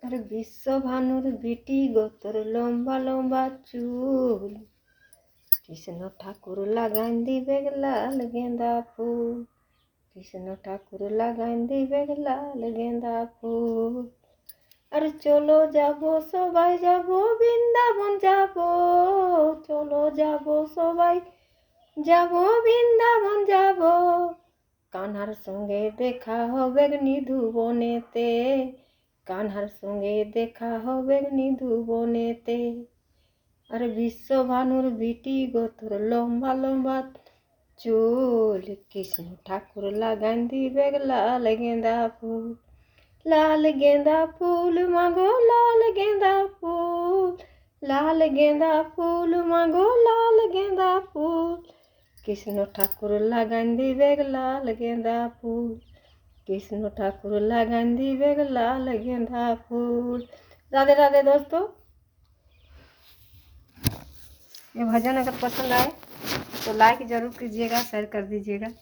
আরে বিশ্বভানুর বিটি গো তোর লম্বা লম্বা চুল, কৃষ্ণ ঠাকুর লাগাইন দিবে লাল গেঁদা ফুল, কৃষ্ণ ঠাকুর লাগাইন দিবে লাল গেঁদা ফুল। আর চলো যাব সবাই যাব বৃন্দাবন যাব, চলো যাব সবাই যাব বৃন্দাবন যাব, কানহার সঙ্গে দেখা হবে নিধু বনেতে, কানহার সঙ্গে দেখা হবে নিধু বনেতে। আর বিশ্বভানুর বিটি গো তোর লম্বা লম্বা চুল, কৃষ্ণ ঠাকুর লাগান দিবে লাল গেঁদা ফুল, লাল গেঁদা ফুল মাগো লাল গেঁদা ফুল, লাল গেঁদা ফুল মাগো লাল গেঁদা ফুল, কৃষ্ণ ঠাকুর লাগান দিবে লাল গেঁদা ফুল, কৃष्ण ठाकुर लगान दिवे लाल गेंदा फूल। राधे राधे दोस्तों, ये भजन अगर पसंद आए तो लाइक जरूर कीजिएगा, शेयर कर दीजिएगा।